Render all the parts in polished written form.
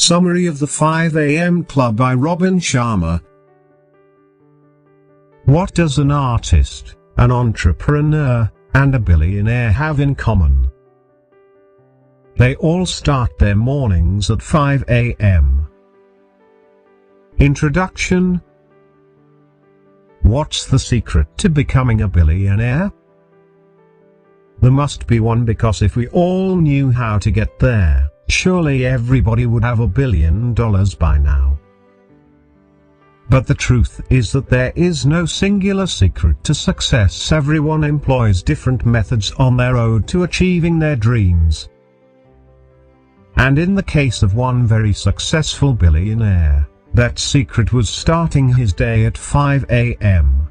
Summary of the 5 a.m. Club by Robin Sharma. What does an artist, an entrepreneur, and a billionaire have in common? They all start their mornings at 5 a.m. Introduction. What's the secret to becoming a billionaire? There must be one, because if we all knew how to get there, surely everybody would have $1 billion by now. But the truth is that there is no singular secret to success. Everyone employs different methods on their road to achieving their dreams. And in the case of one very successful billionaire, that secret was starting his day at 5 a.m.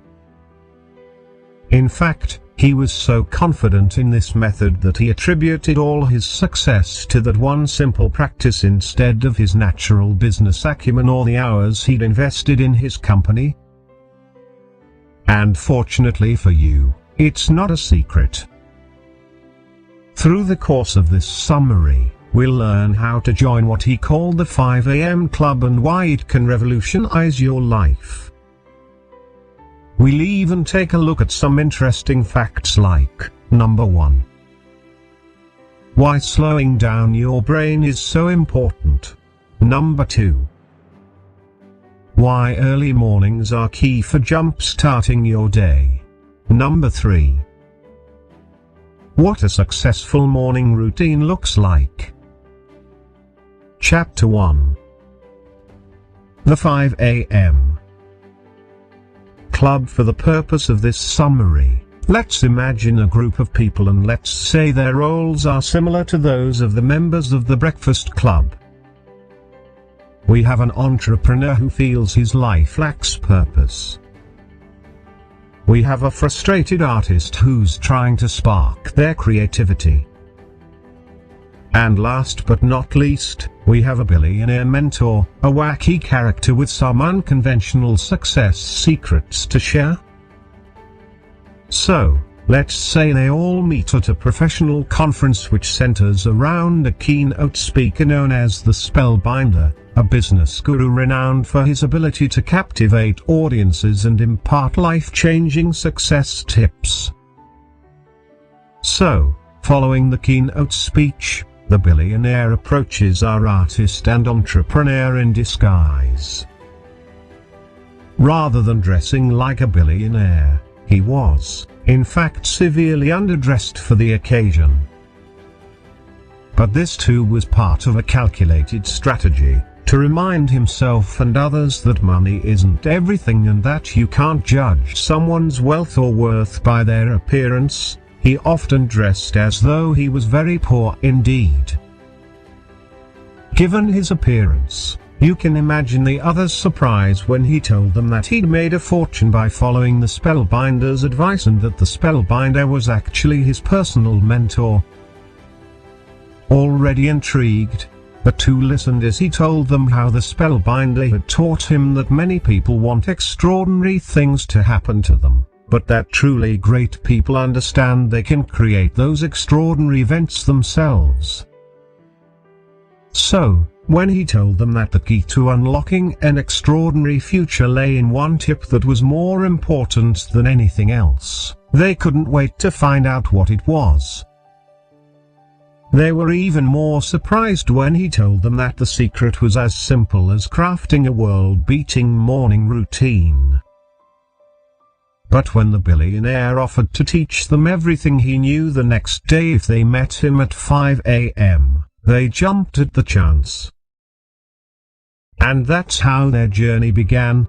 In fact, he was so confident in this method that he attributed all his success to that one simple practice instead of his natural business acumen or the hours he'd invested in his company. And fortunately for you, it's not a secret. Through the course of this summary, we'll learn how to join what he called the 5 a.m. Club and why it can revolutionize your life. We'll even take a look at some interesting facts like, number 1. Why slowing down your brain is so important. Number 2. Why early mornings are key for jump-starting your day. Number 3. What a successful morning routine looks like. Chapter 1. The 5 a.m. Club. For the purpose of this summary, let's imagine a group of people, and let's say their roles are similar to those of the members of the Breakfast Club. We have an entrepreneur who feels his life lacks purpose. We have a frustrated artist who's trying to spark their creativity. And last but not least, we have a billionaire mentor, a wacky character with some unconventional success secrets to share. So, let's say they all meet at a professional conference which centers around a keynote speaker known as the Spellbinder, a business guru renowned for his ability to captivate audiences and impart life-changing success tips. So, following the keynote speech, the billionaire approaches our artist and entrepreneur in disguise. Rather than dressing like a billionaire, he was, in fact, severely underdressed for the occasion. But this too was part of a calculated strategy, to remind himself and others that money isn't everything and that you can't judge someone's wealth or worth by their appearance. He often dressed as though he was very poor indeed. Given his appearance, you can imagine the others' surprise when he told them that he'd made a fortune by following the Spellbinder's advice and that the Spellbinder was actually his personal mentor. Already intrigued, the two listened as he told them how the Spellbinder had taught him that many people want extraordinary things to happen to them, but that truly great people understand they can create those extraordinary events themselves. So, when he told them that the key to unlocking an extraordinary future lay in one tip that was more important than anything else, they couldn't wait to find out what it was. They were even more surprised when he told them that the secret was as simple as crafting a world-beating morning routine. But when the billionaire offered to teach them everything he knew the next day if they met him at 5 a.m., they jumped at the chance. And that's how their journey began.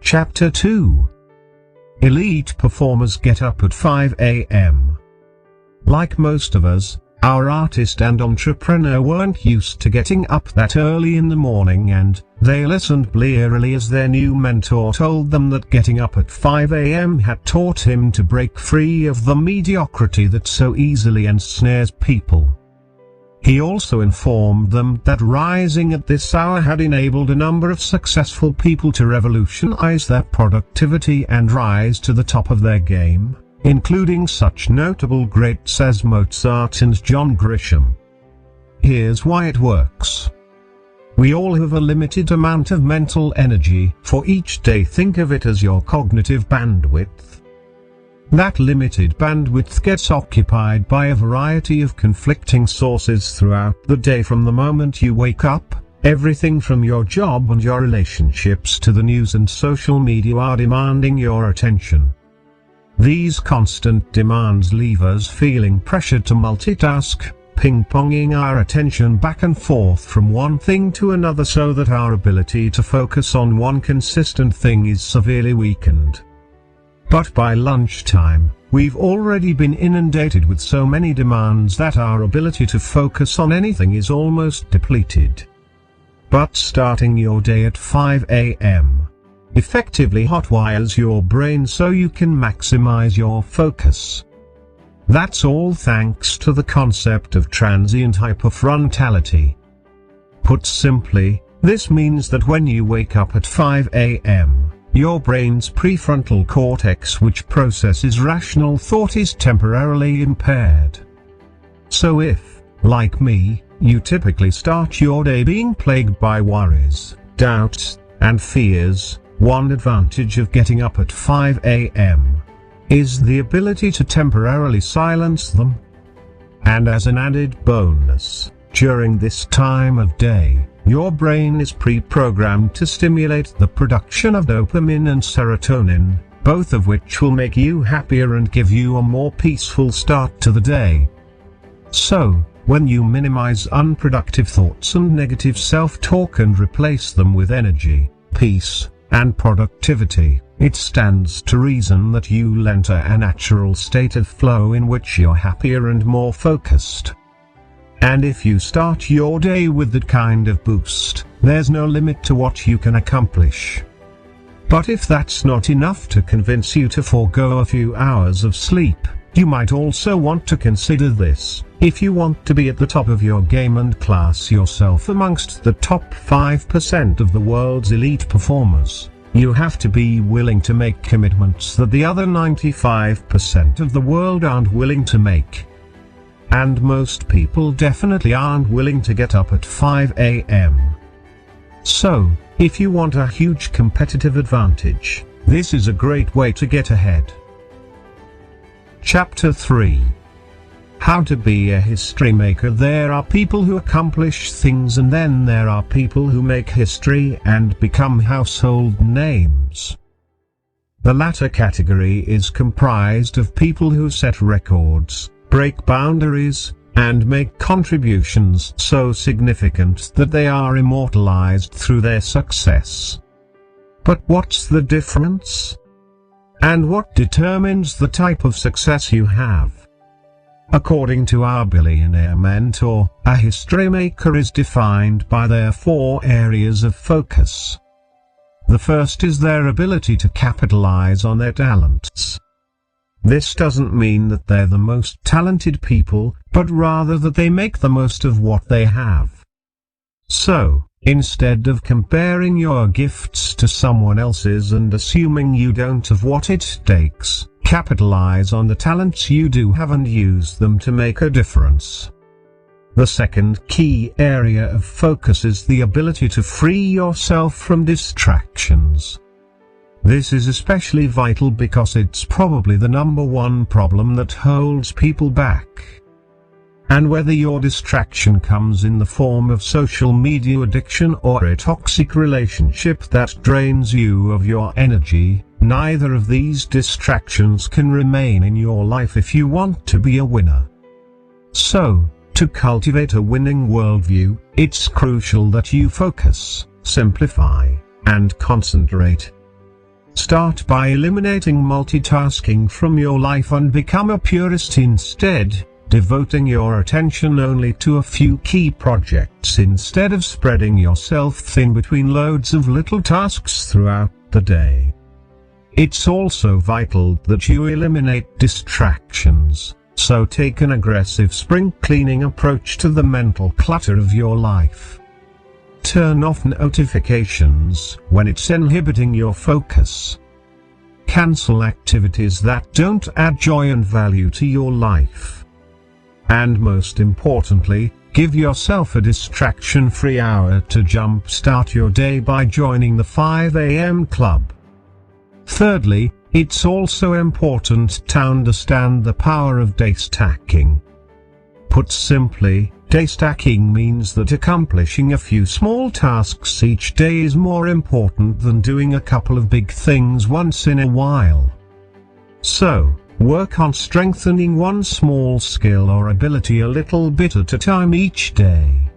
Chapter 2. Elite performers get up at 5 a.m. Like most of us, our artist and entrepreneur weren't used to getting up that early in the morning, and they listened blearily as their new mentor told them that getting up at 5 a.m. had taught him to break free of the mediocrity that so easily ensnares people. He also informed them that rising at this hour had enabled a number of successful people to revolutionize their productivity and rise to the top of their game, including such notable greats as Mozart and John Grisham. Here's why it works. We all have a limited amount of mental energy for each day. Think of it as your cognitive bandwidth. That limited bandwidth gets occupied by a variety of conflicting sources throughout the day. From the moment you wake up, everything from your job and your relationships to the news and social media are demanding your attention. These constant demands leave us feeling pressured to multitask, ping-ponging our attention back and forth from one thing to another, so that our ability to focus on one consistent thing is severely weakened. But by lunchtime, we've already been inundated with so many demands that our ability to focus on anything is almost depleted. But starting your day at 5 a.m. effectively hotwires your brain so you can maximize your focus. That's all thanks to the concept of transient hyperfrontality. Put simply, this means that when you wake up at 5 a.m., your brain's prefrontal cortex, which processes rational thought, is temporarily impaired. So if, like me, you typically start your day being plagued by worries, doubts, and fears, one advantage of getting up at 5 a.m. is the ability to temporarily silence them. And as an added bonus, during this time of day, your brain is pre-programmed to stimulate the production of dopamine and serotonin, both of which will make you happier and give you a more peaceful start to the day. So, when you minimize unproductive thoughts and negative self-talk and replace them with energy, peace, and productivity, it stands to reason that you'll enter a natural state of flow in which you're happier and more focused. And if you start your day with that kind of boost, there's no limit to what you can accomplish. But if that's not enough to convince you to forego a few hours of sleep, you might also want to consider this. If you want to be at the top of your game and class yourself amongst the top 5% of the world's elite performers, you have to be willing to make commitments that the other 95% of the world aren't willing to make. And most people definitely aren't willing to get up at 5 a.m. So, if you want a huge competitive advantage, this is a great way to get ahead. Chapter 3. How to be a history maker. There are people who accomplish things, and then there are people who make history and become household names. The latter category is comprised of people who set records, break boundaries, and make contributions so significant that they are immortalized through their success. But what's the difference? And what determines the type of success you have? According to our Billionaire Mentor, a history maker is defined by their 4 areas of focus. The first is their ability to capitalize on their talents. This doesn't mean that they're the most talented people, but rather that they make the most of what they have. So, instead of comparing your gifts to someone else's and assuming you don't have what it takes, capitalize on the talents you do have and use them to make a difference. The second key area of focus is the ability to free yourself from distractions. This is especially vital because it's probably the number one problem that holds people back. And whether your distraction comes in the form of social media addiction or a toxic relationship that drains you of your energy, neither of these distractions can remain in your life if you want to be a winner. So, to cultivate a winning worldview, it's crucial that you focus, simplify, and concentrate. Start by eliminating multitasking from your life and become a purist instead, devoting your attention only to a few key projects instead of spreading yourself thin between loads of little tasks throughout the day. It's also vital that you eliminate distractions, so take an aggressive spring cleaning approach to the mental clutter of your life. Turn off notifications when it's inhibiting your focus. Cancel activities that don't add joy and value to your life. And most importantly, give yourself a distraction-free hour to jumpstart your day by joining the 5 a.m. club. Thirdly, it's also important to understand the power of day stacking. Put simply, day stacking means that accomplishing a few small tasks each day is more important than doing a couple of big things once in a while. So, work on strengthening one small skill or ability a little bit at a time each day.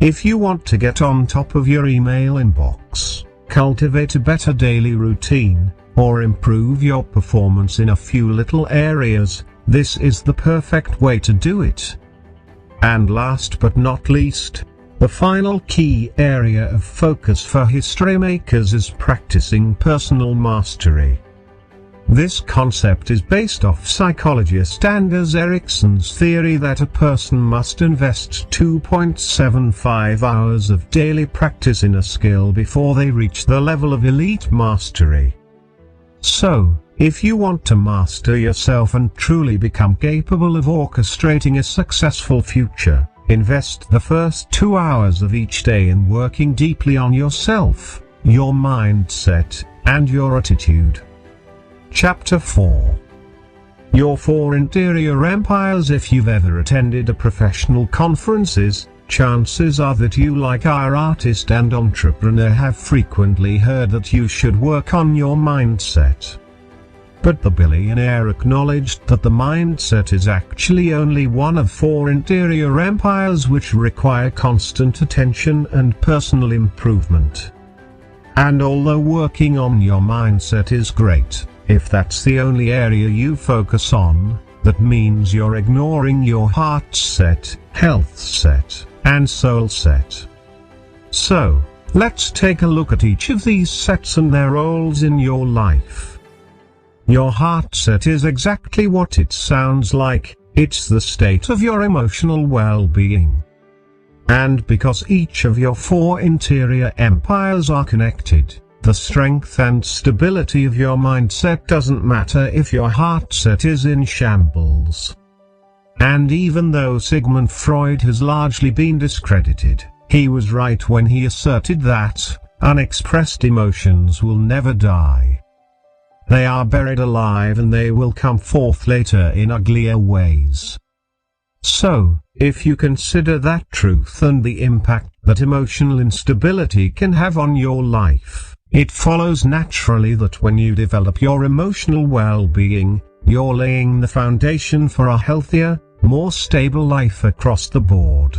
If you want to get on top of your email inbox, cultivate a better daily routine, or improve your performance in a few little areas, this is the perfect way to do it. And last but not least, the final key area of focus for history makers is practicing personal mastery. This concept is based off psychologist Anders Ericsson's theory that a person must invest 2.75 hours of daily practice in a skill before they reach the level of elite mastery. So, if you want to master yourself and truly become capable of orchestrating a successful future, invest the first 2 hours of each day in working deeply on yourself, your mindset, and your attitude. Chapter 4. Your 4 Interior Empires. If you've ever attended a professional conferences, chances are that you, like our artist and entrepreneur, have frequently heard that you should work on your mindset. But the billionaire acknowledged that the mindset is actually only one of 4 interior empires which require constant attention and personal improvement. And although working on your mindset is great, if that's the only area you focus on, that means you're ignoring your heart set, health set, and soul set. So, let's take a look at each of these sets and their roles in your life. Your heart set is exactly what it sounds like, it's the state of your emotional well-being. And because each of your 4 interior empires are connected, the strength and stability of your mindset doesn't matter if your heart set is in shambles. And even though Sigmund Freud has largely been discredited, he was right when he asserted that unexpressed emotions will never die. They are buried alive and they will come forth later in uglier ways. So, if you consider that truth and the impact that emotional instability can have on your life, it follows naturally that when you develop your emotional well-being, you're laying the foundation for a healthier, more stable life across the board.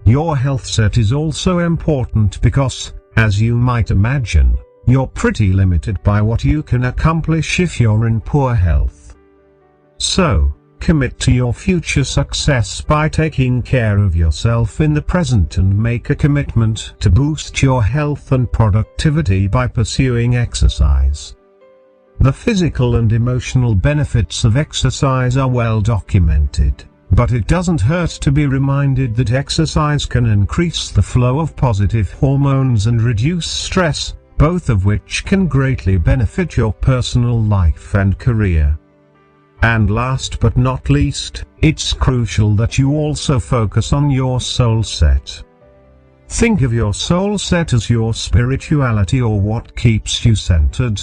Your health set is also important because, as you might imagine, you're pretty limited by what you can accomplish if you're in poor health. So, commit to your future success by taking care of yourself in the present and make a commitment to boost your health and productivity by pursuing exercise. The physical and emotional benefits of exercise are well documented, but it doesn't hurt to be reminded that exercise can increase the flow of positive hormones and reduce stress, both of which can greatly benefit your personal life and career. And last but not least, it's crucial that you also focus on your soul set. Think of your soul set as your spirituality or what keeps you centered.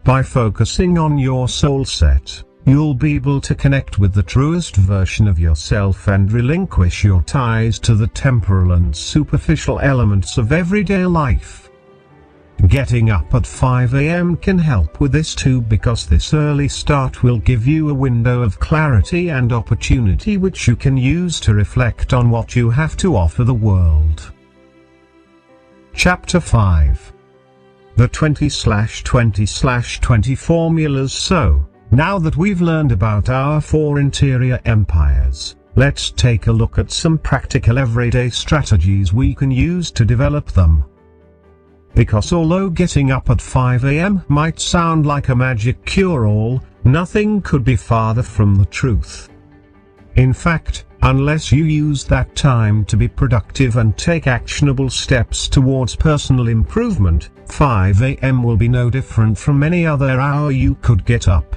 By focusing on your soul set, you'll be able to connect with the truest version of yourself and relinquish your ties to the temporal and superficial elements of everyday life. Getting up at 5 a.m. can help with this too, because this early start will give you a window of clarity and opportunity which you can use to reflect on what you have to offer the world. Chapter 5. The 20/20/20 formulas. So, now that we've learned about our 4 interior empires, let's take a look at some practical everyday strategies we can use to develop them. Because although getting up at 5 a.m. might sound like a magic cure-all, nothing could be farther from the truth. In fact, unless you use that time to be productive and take actionable steps towards personal improvement, 5 a.m. will be no different from any other hour you could get up.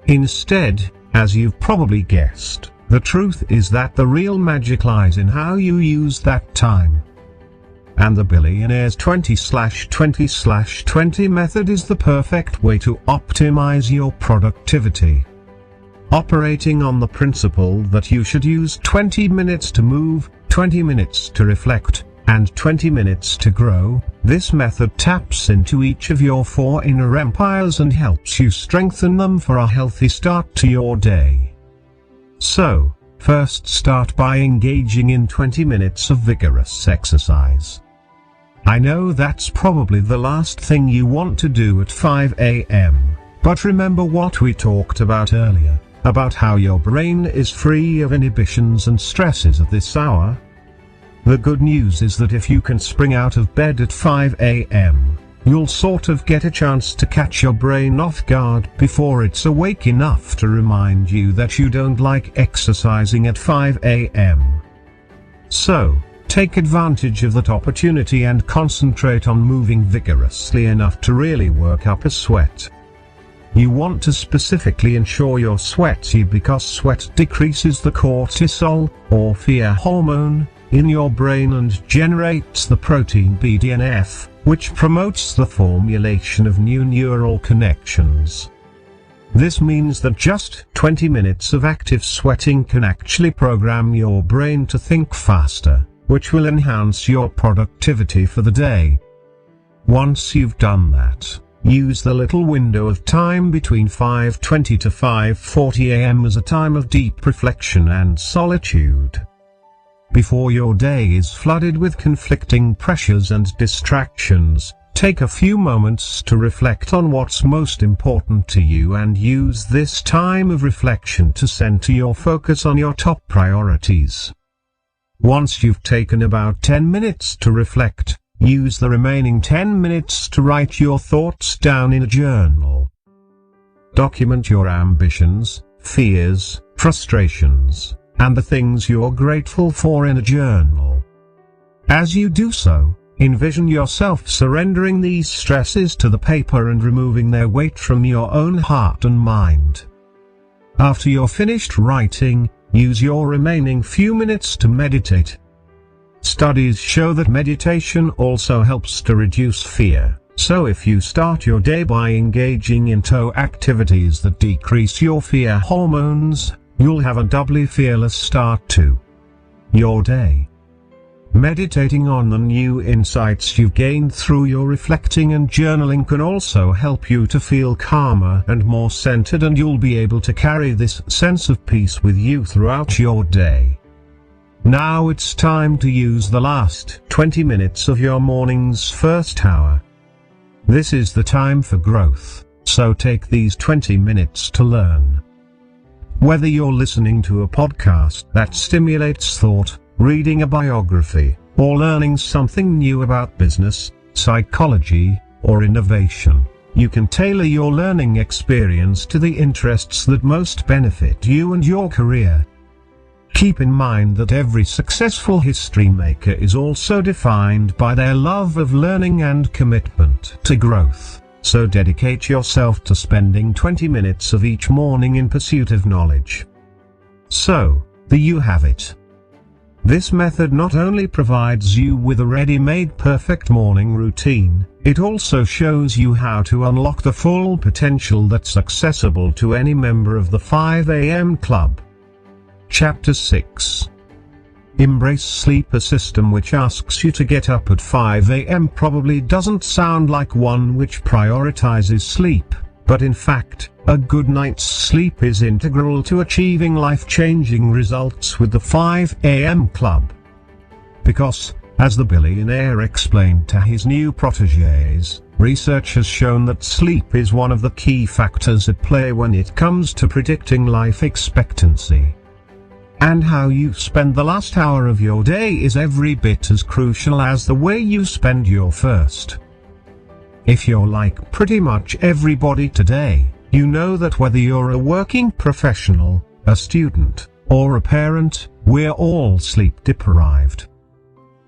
Instead, as you've probably guessed, The truth is that the real magic lies in how you use that time. And the Billionaire's 20/20/20 method is the perfect way to optimize your productivity. Operating on the principle that you should use 20 minutes to move, 20 minutes to reflect, and 20 minutes to grow, this method taps into each of your 4 inner empires and helps you strengthen them for a healthy start to your day. So, first start by engaging in 20 minutes of vigorous exercise. I know that's probably the last thing you want to do at 5 a.m., but remember what we talked about earlier, about how your brain is free of inhibitions and stresses at this hour. The good news is that if you can spring out of bed at 5 a.m., you'll sort of get a chance to catch your brain off guard before it's awake enough to remind you that you don't like exercising at 5 a.m. So, take advantage of that opportunity and concentrate on moving vigorously enough to really work up a sweat. You want to specifically ensure you're sweaty because sweat decreases the cortisol, or fear hormone, in your brain and generates the protein BDNF, which promotes the formulation of new neural connections. This means that just 20 minutes of active sweating can actually program your brain to think faster, which will enhance your productivity for the day. Once you've done that, use the little window of time between 5:20 to 5:40 a.m. as a time of deep reflection and solitude. Before your day is flooded with conflicting pressures and distractions, take a few moments to reflect on what's most important to you and use this time of reflection to center your focus on your top priorities. Once you've taken about 10 minutes to reflect, use the remaining 10 minutes to write your thoughts down in a journal. Document your ambitions, fears, frustrations, and the things you're grateful for in a journal. As you do so, envision yourself surrendering these stresses to the paper and removing their weight from your own heart and mind. After you're finished writing, use your remaining few minutes to meditate. Studies show that meditation also helps to reduce fear, so if you start your day by engaging in activities that decrease your fear hormones, you'll have a doubly fearless start to your day. Meditating on the new insights you've gained through your reflecting and journaling can also help you to feel calmer and more centered, and you'll be able to carry this sense of peace with you throughout your day. Now it's time to use the last 20 minutes of your morning's first hour. This is the time for growth, so take these 20 minutes to learn. Whether you're listening to a podcast that stimulates thought, reading a biography, or learning something new about business, psychology, or innovation, you can tailor your learning experience to the interests that most benefit you and your career. Keep in mind that every successful history maker is also defined by their love of learning and commitment to growth. So dedicate yourself to spending 20 minutes of each morning in pursuit of knowledge. So, there you have it. This method not only provides you with a ready-made perfect morning routine, it also shows you how to unlock the full potential that's accessible to any member of the 5 a.m. club. Chapter 6. Embrace sleep. A system which asks you to get up at 5 a.m. probably doesn't sound like one which prioritizes sleep, but in fact, a good night's sleep is integral to achieving life-changing results with the 5 a.m. club. Because, as the billionaire explained to his new protégés, research has shown that sleep is one of the key factors at play when it comes to predicting life expectancy. And how you spend the last hour of your day is every bit as crucial as the way you spend your first. If you're like pretty much everybody today, you know that whether you're a working professional, a student, or a parent, we're all sleep deprived.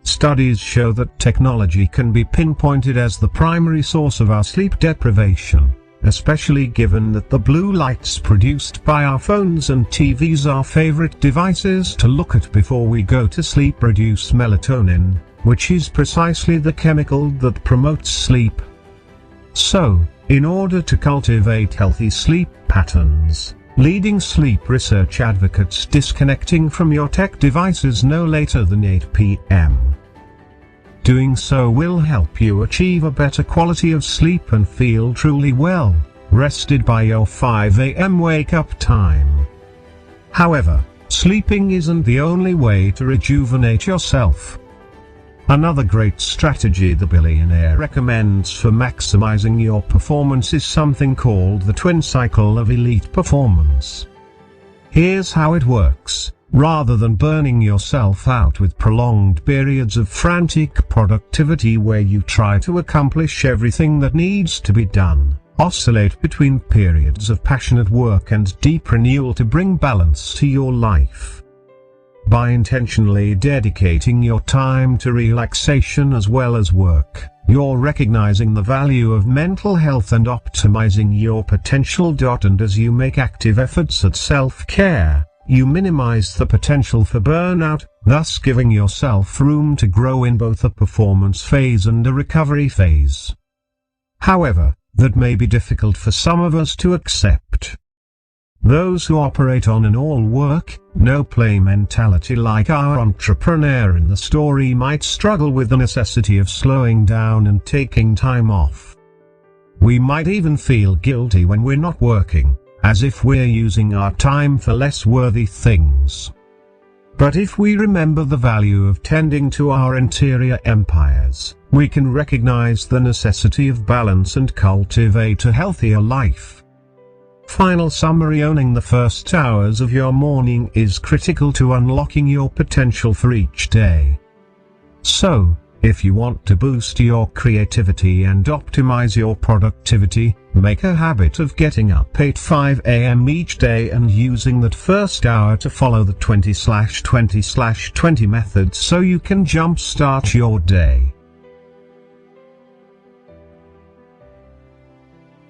Studies show that technology can be pinpointed as the primary source of our sleep deprivation, especially given that the blue lights produced by our phones and TVs, our favorite devices to look at before we go to sleep, produce melatonin, which is precisely the chemical that promotes sleep. So, in order to cultivate healthy sleep patterns, leading sleep research advocates disconnecting from your tech devices no later than 8 p.m. Doing so will help you achieve a better quality of sleep and feel truly well rested by your 5 a.m. wake-up time. However, sleeping isn't the only way to rejuvenate yourself. Another great strategy the billionaire recommends for maximizing your performance is something called the twin cycle of elite performance. Here's how it works. Rather than burning yourself out with prolonged periods of frantic productivity where you try to accomplish everything that needs to be done, oscillate between periods of passionate work and deep renewal to bring balance to your life. By intentionally dedicating your time to relaxation as well as work, you're recognizing the value of mental health and optimizing your potential. And as you make active efforts at self-care, you minimize the potential for burnout, thus giving yourself room to grow in both a performance phase and a recovery phase. However, that may be difficult for some of us to accept. Those who operate on an all-work, no-play mentality like our entrepreneur in the story might struggle with the necessity of slowing down and taking time off. We might even feel guilty when we're not working, as if we're using our time for less worthy things. But if we remember the value of tending to our interior empires, we can recognize the necessity of balance and cultivate a healthier life. Final summary: owning the first hours of your morning is critical to unlocking your potential for each day. So, if you want to boost your creativity and optimize your productivity, make a habit of getting up at 5 a.m. each day and using that first hour to follow the 20/20/20 method so you can jumpstart your day.